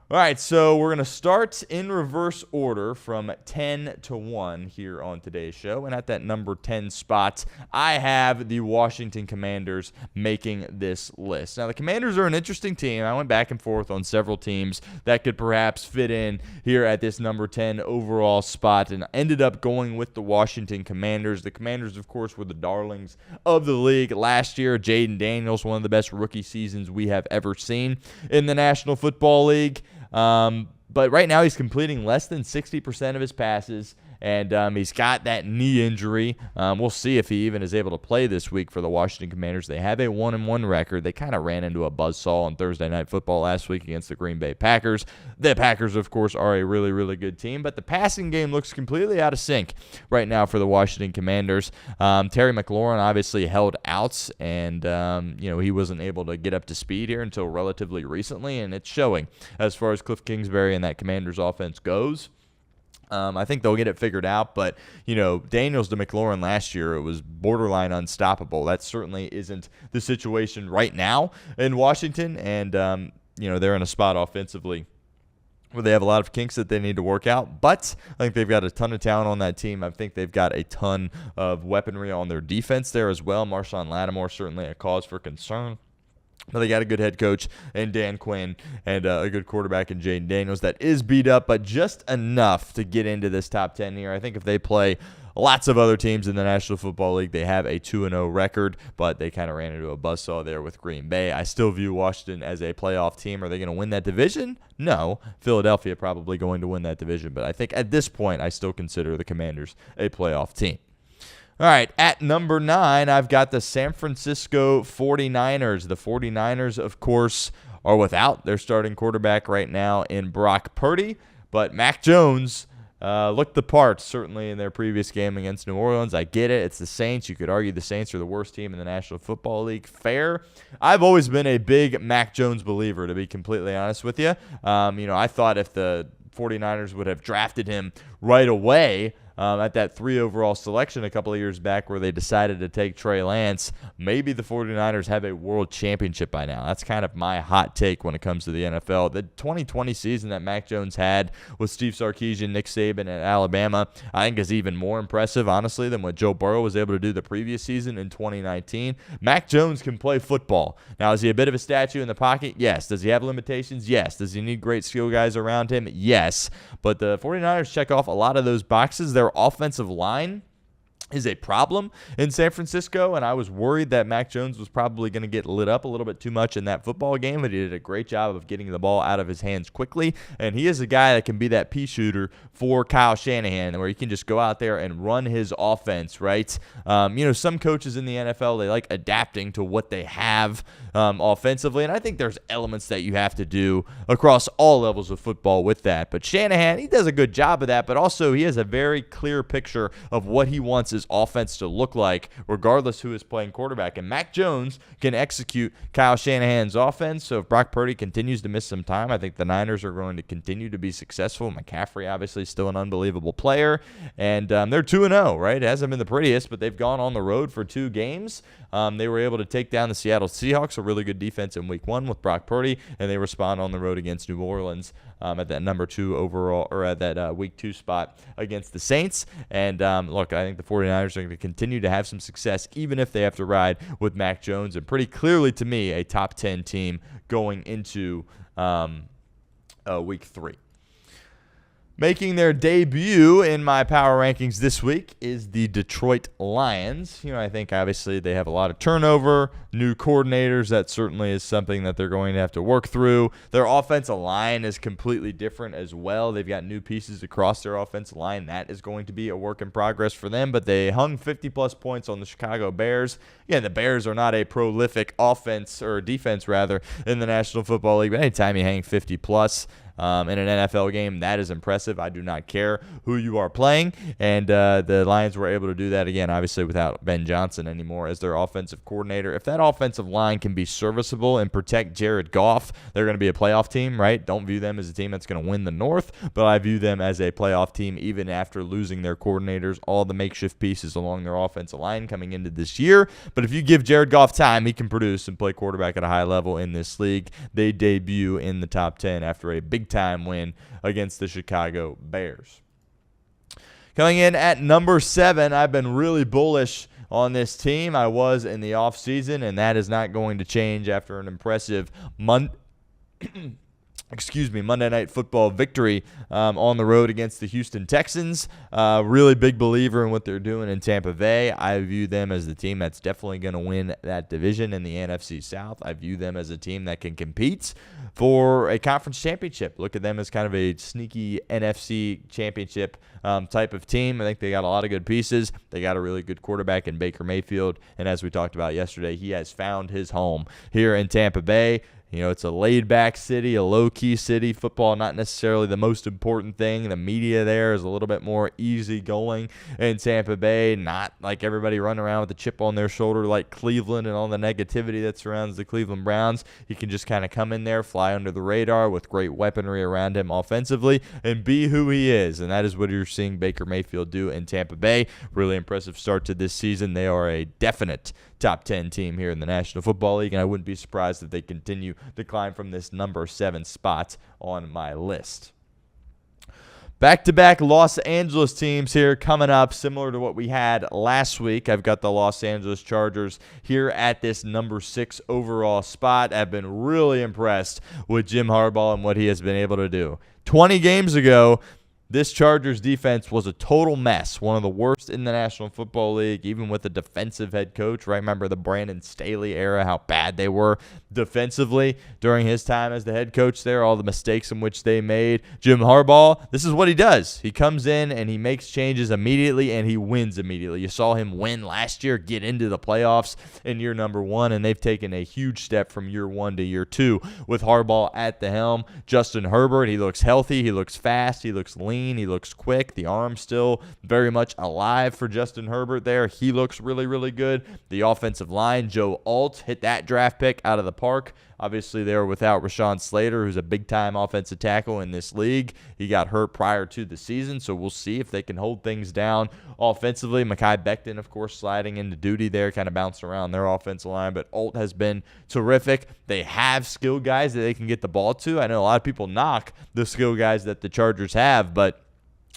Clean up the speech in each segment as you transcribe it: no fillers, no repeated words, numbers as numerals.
All right, so we're going to start in reverse order from 10 to 1 here on today's show. And at that number 10 spot, I have the Washington Commanders making this list. Now, the Commanders are an interesting team. I went back and forth on several teams that could perhaps fit in here at this number 10 overall spot and ended up going with the Washington Commanders. The Commanders, of course, were the darlings of the league last year. Jaden Daniels, one of the best rookie seasons we have ever seen in the National Football League. But right now he's completing less than 60% of his passes, and he's got that knee injury. We'll see if he even is able to play this week for the Washington Commanders. They have a 1-1 record. They kind of ran into a buzzsaw on Thursday Night Football last week against the Green Bay Packers. The Packers, of course, are a really, really good team, but the passing game looks completely out of sync right now for the Washington Commanders. Terry McLaurin obviously held out, and he wasn't able to get up to speed here until relatively recently, and it's showing as far as Cliff Kingsbury and that Commanders offense goes. I think they'll get it figured out, but, Daniels to McLaurin last year, it was borderline unstoppable. That certainly isn't the situation right now in Washington, and, they're in a spot offensively where they have a lot of kinks that they need to work out, but I think they've got a ton of talent on that team. I think they've got a ton of weaponry on their defense there as well. Marshawn Lattimore, certainly a cause for concern. But they got a good head coach in Dan Quinn and a good quarterback in Jaden Daniels that is beat up, but just enough to get into this top 10 here. I think if they play lots of other teams in the National Football League, they have a 2-0 record, but they kind of ran into a buzzsaw there with Green Bay. I still view Washington as a playoff team. Are they going to win that division? No. Philadelphia probably going to win that division, but I think at this point I still consider the Commanders a playoff team. All right, at number 9, I've got the San Francisco 49ers. The 49ers, of course, are without their starting quarterback right now in Brock Purdy, but Mac Jones looked the part, certainly in their previous game against New Orleans. I get it. It's the Saints. You could argue the Saints are the worst team in the National Football League. Fair. I've always been a big Mac Jones believer, to be completely honest with you. I thought if the 49ers would have drafted him right away, at that 3 overall selection a couple of years back where they decided to take Trey Lance, maybe the 49ers have a world championship by now. That's kind of my hot take when it comes to the NFL. The 2020 season that Mac Jones had with Steve Sarkisian, Nick Saban at Alabama, I think is even more impressive, honestly, than what Joe Burrow was able to do the previous season in 2019. Mac Jones can play football. Now, is he a bit of a statue in the pocket? Yes. Does he have limitations? Yes. Does he need great skill guys around him? Yes. But the 49ers check off a lot of those boxes. Their offensive line is a problem in San Francisco, and I was worried that Mac Jones was probably going to get lit up a little bit too much in that football game, but he did a great job of getting the ball out of his hands quickly, and he is a guy that can be that pea shooter for Kyle Shanahan, where he can just go out there and run his offense, right? Some coaches in the NFL, they like adapting to what they have offensively, and I think there's elements that you have to do across all levels of football with that, but Shanahan, he does a good job of that, but also he has a very clear picture of what he wants his offense to look like, regardless who is playing quarterback. And Mac Jones can execute Kyle Shanahan's offense. So if Brock Purdy continues to miss some time, I think the Niners are going to continue to be successful. McCaffrey, obviously, is still an unbelievable player. And they're 2-0, right? It hasn't been the prettiest, but they've gone on the road for 2 games. They were able to take down the Seattle Seahawks, a really good defense in Week 1 with Brock Purdy, and they respond on the road against New Orleans at that number 2 overall, or at that Week 2 spot against the Saints. And look, I think the 49ers are going to continue to have some success, even if they have to ride with Mac Jones, and pretty clearly to me a top 10 team going into Week 3. Making their debut in my power rankings this week is the Detroit Lions. I think obviously they have a lot of turnover, new coordinators. That certainly is something that they're going to have to work through. Their offensive line is completely different as well. They've got new pieces across their offensive line. That is going to be a work in progress for them, but they hung 50-plus points on the Chicago Bears. Yeah, the Bears are not a prolific offense, or defense rather, in the National Football League, but anytime you hang 50-plus, in an NFL game, that is impressive. I do not care who you are playing, and the Lions were able to do that again, obviously without Ben Johnson anymore as their offensive coordinator. If that offensive line can be serviceable and protect Jared Goff, they're going to be a playoff team, right? Don't view them as a team that's going to win the North, but I view them as a playoff team even after losing their coordinators, all the makeshift pieces along their offensive line coming into this year. But if you give Jared Goff time, he can produce and play quarterback at a high level in this league. They debut in the top 10 after a big big-time win against the Chicago Bears. Coming in at number 7, I've been really bullish on this team. I was in the offseason, and that is not going to change after an impressive Monday Night Football victory on the road against the Houston Texans. Really big believer in what they're doing in Tampa Bay. I view them as the team that's definitely going to win that division in the NFC South. I view them as a team that can compete for a conference championship. Look at them as kind of a sneaky NFC championship type of team. I think they got a lot of good pieces. They got a really good quarterback in Baker Mayfield, and as we talked about yesterday, he has found his home here in Tampa Bay. You know, it's a laid-back city, a low-key city. Football not necessarily the most important thing. The media there is a little bit more easygoing in Tampa Bay, not like everybody running around with a chip on their shoulder like Cleveland and all the negativity that surrounds the Cleveland Browns. He can just kind of come in there, fly under the radar with great weaponry around him offensively, and be who he is. And that is what you're seeing Baker Mayfield do in Tampa Bay. Really impressive start to this season. They are a definite top 10 team here in the National Football League, and I wouldn't be surprised if they continue to climb from this number 7 spot on my list. Back-to-back Los Angeles teams here coming up, similar to what we had last week. I've got the Los Angeles Chargers here at this number 6 overall spot. I've been really impressed with Jim Harbaugh and what he has been able to do. 20 games ago, this Chargers defense was a total mess, one of the worst in the National Football League, even with a defensive head coach. Right? Remember the Brandon Staley era, how bad they were defensively during his time as the head coach there, all the mistakes in which they made. Jim Harbaugh, this is what he does. He comes in and he makes changes immediately, and he wins immediately. You saw him win last year, get into the playoffs in year number 1, and they've taken a huge step from year 1 to year 2 with Harbaugh at the helm. Justin Herbert, he looks healthy, he looks fast, he looks lean. He looks quick. The arm's still very much alive for Justin Herbert there. He looks really, really good. The offensive line, Joe Alt, hit that draft pick out of the park. Obviously, they were without Rashawn Slater, who's a big-time offensive tackle in this league. He got hurt prior to the season, so we'll see if they can hold things down offensively. Mekhi Becton, of course, sliding into duty there, kind of bouncing around their offensive line, but Alt has been terrific. They have skill guys that they can get the ball to. I know a lot of people knock the skill guys that the Chargers have, but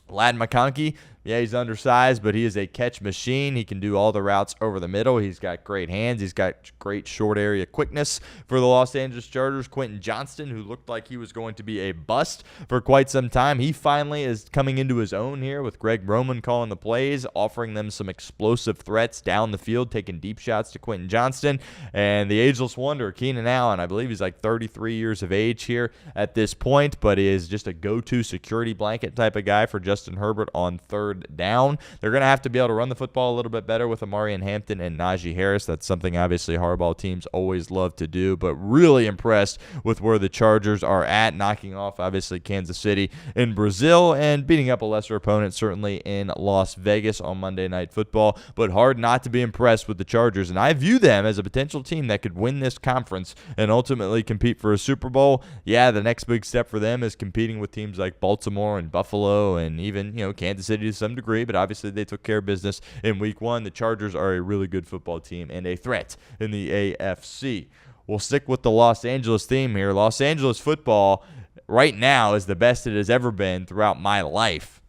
Ladd McConkey, yeah, he's undersized, but he is a catch machine. He can do all the routes over the middle. He's got great hands. He's got great short area quickness for the Los Angeles Chargers. Quentin Johnston, who looked like he was going to be a bust for quite some time, he finally is coming into his own here with Greg Roman calling the plays, offering them some explosive threats down the field, taking deep shots to Quentin Johnston. And the ageless wonder, Keenan Allen, I believe he's like 33 years of age here at this point, but is just a go-to security blanket type of guy for Justin Herbert on third down. They're going to have to be able to run the football a little bit better with Amarian Hampton and Najee Harris. That's something obviously Harbaugh teams always love to do, but really impressed with where the Chargers are at, knocking off obviously Kansas City in Brazil and beating up a lesser opponent certainly in Las Vegas on Monday Night Football, but hard not to be impressed with the Chargers. And I view them as a potential team that could win this conference and ultimately compete for a Super Bowl. Yeah, the next big step for them is competing with teams like Baltimore and Buffalo and even, Kansas City to some degree, but obviously they took care of business in week 1. The Chargers are a really good football team and a threat in the AFC. We'll stick with the Los Angeles theme here. Los Angeles football right now is the best it has ever been throughout my life.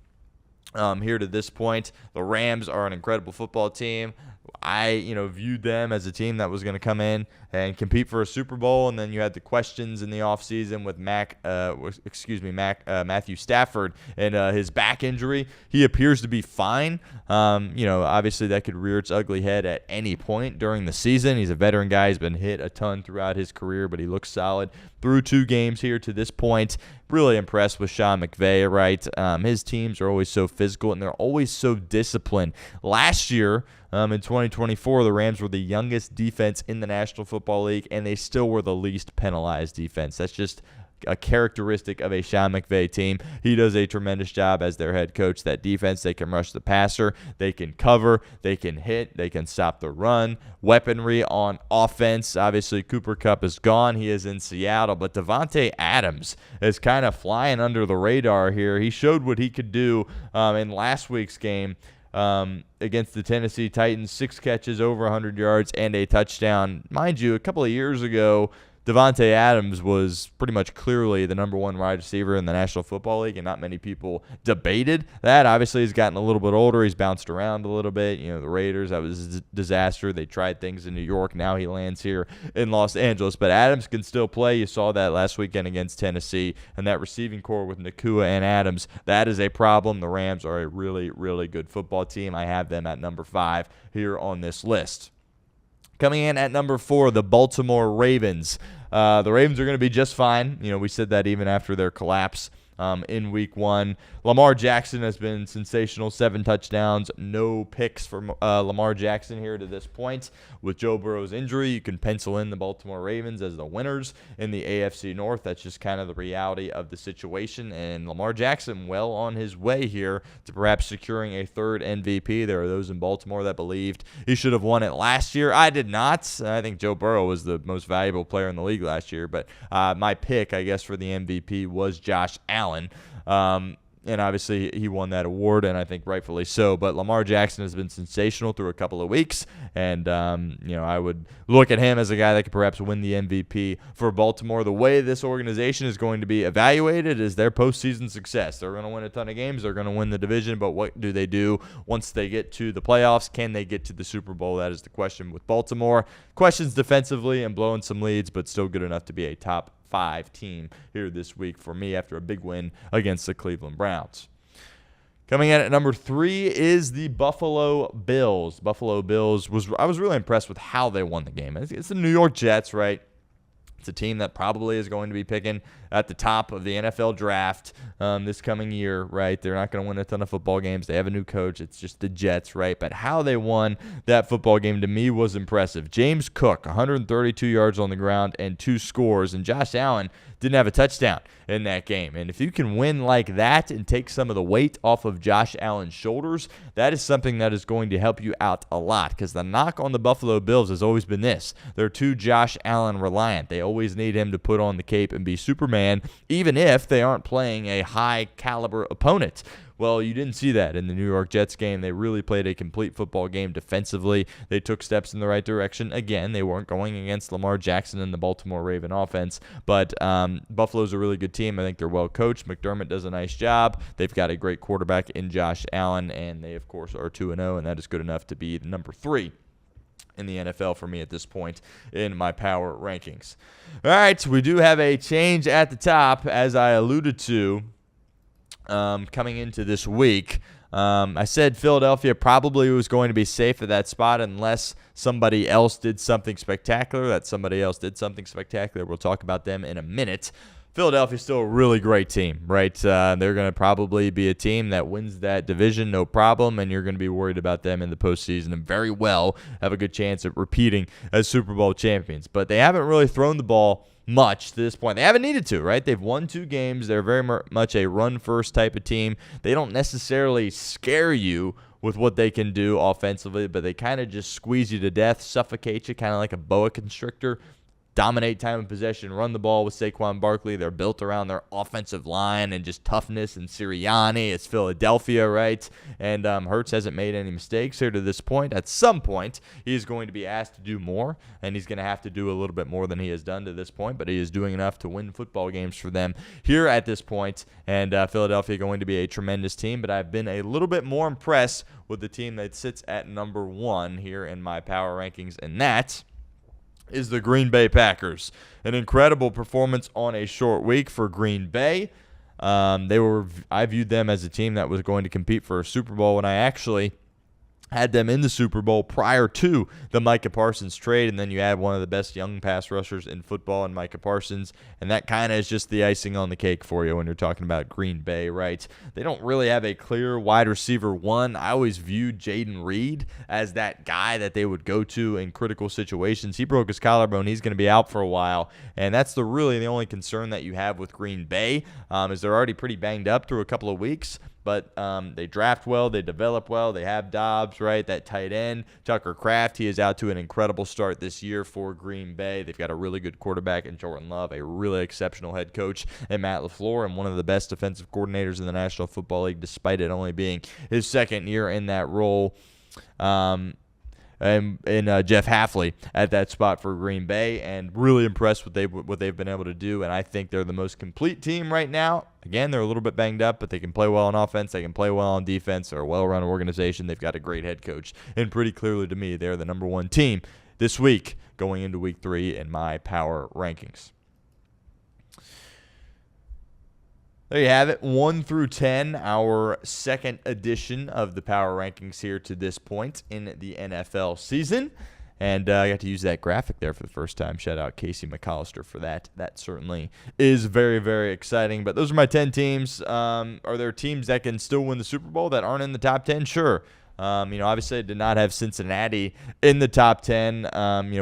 Here to this point, the Rams are an incredible football team. I, viewed them as a team that was going to come in and compete for a Super Bowl, and then you had the questions in the offseason with Matthew Stafford and his back injury. He appears to be fine. Obviously that could rear its ugly head at any point during the season. He's a veteran guy. He's been hit a ton throughout his career, but he looks solid through 2 games here to this point. Really impressed with Sean McVay, right? His teams are always so physical, and they're always so disciplined. Last year, in 2024, the Rams were the youngest defense in the National Football League, and they still were the least penalized defense. That's just a characteristic of a Sean McVay team. He does a tremendous job as their head coach. That defense, they can rush the passer, they can cover, they can hit, they can stop the run. Weaponry on offense. Obviously, Cooper Kupp is gone. He is in Seattle, but Devontae Adams is kind of flying under the radar here. He showed what he could do in last week's game against the Tennessee Titans. 6 catches, over 100 yards, and a touchdown. Mind you, a couple of years ago, Devontae Adams was pretty much clearly the number one wide receiver in the National Football League, and not many people debated that. Obviously, he's gotten a little bit older. He's bounced around a little bit. The Raiders, that was a disaster. They tried things in New York. Now he lands here in Los Angeles. But Adams can still play. You saw that last weekend against Tennessee. And that receiving core with Nakua and Adams, that is a problem. The Rams are a really, really good football team. I have them at number 5 here on this list. Coming in at number 4, the Baltimore Ravens. The Ravens are going to be just fine. We said that even after their collapse in week 1. Lamar Jackson has been sensational, 7 touchdowns, no picks for Lamar Jackson here to this point. With Joe Burrow's injury, you can pencil in the Baltimore Ravens as the winners in the AFC North. That's just kind of the reality of the situation. And Lamar Jackson well on his way here to perhaps securing a 3rd MVP. There are those in Baltimore that believed he should have won it last year. I did not. I think Joe Burrow was the most valuable player in the league last year. But my pick, I guess, for the MVP was Josh Allen. And obviously he won that award, and I think rightfully so. But Lamar Jackson has been sensational through a couple of weeks, and I would look at him as a guy that could perhaps win the MVP for Baltimore. The way this organization is going to be evaluated is their postseason success. They're going to win a ton of games. They're going to win the division, but what do they do once they get to the playoffs? Can they get to the Super Bowl? That is the question with Baltimore. Questions defensively and blowing some leads, but still good enough to be a top 5 team here this week for me after a big win against the Cleveland Browns. Coming in at number 3 is the Buffalo Bills. Buffalo Bills, I was really impressed with how they won the game. It's the New York Jets, right? It's a team that probably is going to be picking at the top of the NFL draft this coming year, right? They're not going to win a ton of football games. They have a new coach. It's just the Jets, right? But how they won that football game to me was impressive. James Cook, 132 yards on the ground and 2 scores, and Josh Allen didn't have a touchdown in that game. And if you can win like that and take some of the weight off of Josh Allen's shoulders, that is something that is going to help you out a lot, because the knock on the Buffalo Bills has always been this. They're too Josh Allen reliant. They always need him to put on the cape and be Superman, even if they aren't playing a high caliber opponent. Well, you didn't see that in the New York Jets game. They really played a complete football game defensively. They took steps in the right direction. Again, they weren't going against Lamar Jackson and the Baltimore Raven offense, but Buffalo's a really good team. I think they're well coached. McDermott does a nice job. They've got a great quarterback in Josh Allen, and they, of course, are 2-0, and that is good enough to be number 3 in the NFL for me at this point in my power rankings. All right, we do have a change at the top, as I alluded to. Coming into this week, I said Philadelphia probably was going to be safe at that spot unless somebody else did something spectacular. That somebody else did something spectacular. We'll talk about them in a minute. Philadelphia's still a really great team, right? They're going to probably be a team that wins that division, no problem, and you're going to be worried about them in the postseason and very well have a good chance at repeating as Super Bowl champions. But they haven't really thrown the ball much to this point. They haven't needed to, right? They've won 2 games. They're very much a run-first type of team. They don't necessarily scare you with what they can do offensively, but they kind of just squeeze you to death, suffocate you, kind of like a boa constrictor. Dominate time of possession, run the ball with Saquon Barkley. They're built around their offensive line and just toughness and Sirianni. It's Philadelphia, right? And Hurts hasn't made any mistakes here to this point. At some point, he's going to be asked to do more, and he's going to have to do a little bit more than he has done to this point, but he is doing enough to win football games for them here at this point. And Philadelphia going to be a tremendous team, but I've been a little bit more impressed with the team that sits at number 1 here in my power rankings, and that is the Green Bay Packers. An incredible performance on a short week for Green Bay. I viewed them as a team that was going to compete for a Super Bowl, and I actually had them in the Super Bowl prior to the Micah Parsons trade, and then you add one of the best young pass rushers in football in Micah Parsons, and that kind of is just the icing on the cake for you when you're talking about Green Bay, right? They don't really have a clear wide receiver 1. I always viewed Jaden Reed as that guy that they would go to in critical situations. He broke his collarbone. He's going to be out for a while, and that's really the only concern that you have with Green Bay, is they're already pretty banged up through a couple of weeks. But they draft well, they develop well, they have Dobbs, right, that tight end. Tucker Kraft, he is out to an incredible start this year for Green Bay. They've got a really good quarterback in Jordan Love, a really exceptional head coach in Matt LaFleur, and one of the best defensive coordinators in the National Football League, despite it only being his second year in that role. in Jeff Hafley at that spot for Green Bay, and really impressed with what they've been able to do. And I think they're the most complete team right now. Again, they're a little bit banged up, but they can play well on offense. They can play well on defense. They're a well-run organization. They've got a great head coach. And pretty clearly to me, they're the number one team this week going into week 3 in my power rankings. There you have it, 1 through 10, our second edition of the Power Rankings here to this point in the NFL season. And I got to use that graphic there for the first time. Shout out Casey McAllister for that. That certainly is very, very exciting. But those are my 10 teams. Are there teams that can still win the Super Bowl that aren't in the top 10? Sure. Obviously I did not have Cincinnati in the top 10.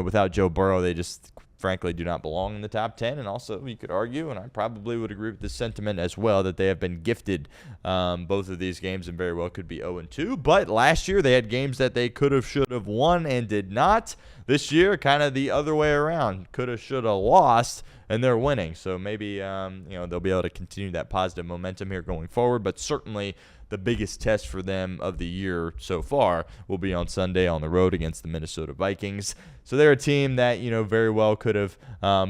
Without Joe Burrow, they just frankly do not belong in the top 10. And also you could argue, and I probably would agree with this sentiment as well, that they have been gifted both of these games and very well could be 0-2. But last year they had games that they could have, should have won and did not. This year, kind of the other way around. Could have, should have lost, and they're winning. So maybe they'll be able to continue that positive momentum here going forward. But certainly the biggest test for them of the year so far will be on Sunday on the road against the Minnesota Vikings. So they're a team that, very well could have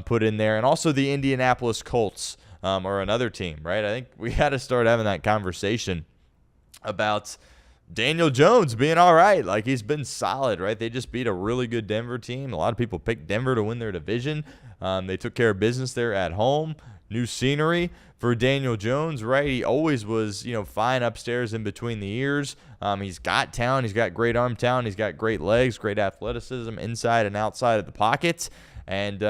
put in there. And also the Indianapolis Colts are another team, right? I think we got to start having that conversation about Daniel Jones being all right. Like, he's been solid, right? They just beat a really good Denver team. A lot of people picked Denver to win their division. They took care of business there at home. New scenery for Daniel Jones, right? He always was, fine upstairs in between the ears. He's got talent. He's got great arm talent. He's got great legs, great athleticism inside and outside of the pocket. And,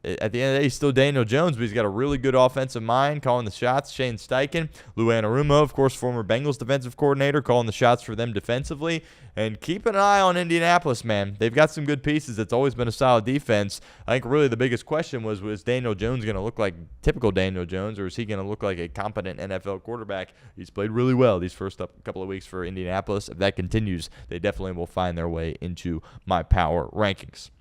at the end of the day, he's still Daniel Jones, but he's got a really good offensive mind, calling the shots. Shane Steichen, Lou Anarumo, of course, former Bengals defensive coordinator, calling the shots for them defensively. And keep an eye on Indianapolis, man. They've got some good pieces. It's always been a solid defense. I think really the biggest question was Daniel Jones going to look like typical Daniel Jones, or is he going to look like a competent NFL quarterback? He's played really well these first couple of weeks for Indianapolis. If that continues, they definitely will find their way into my power rankings.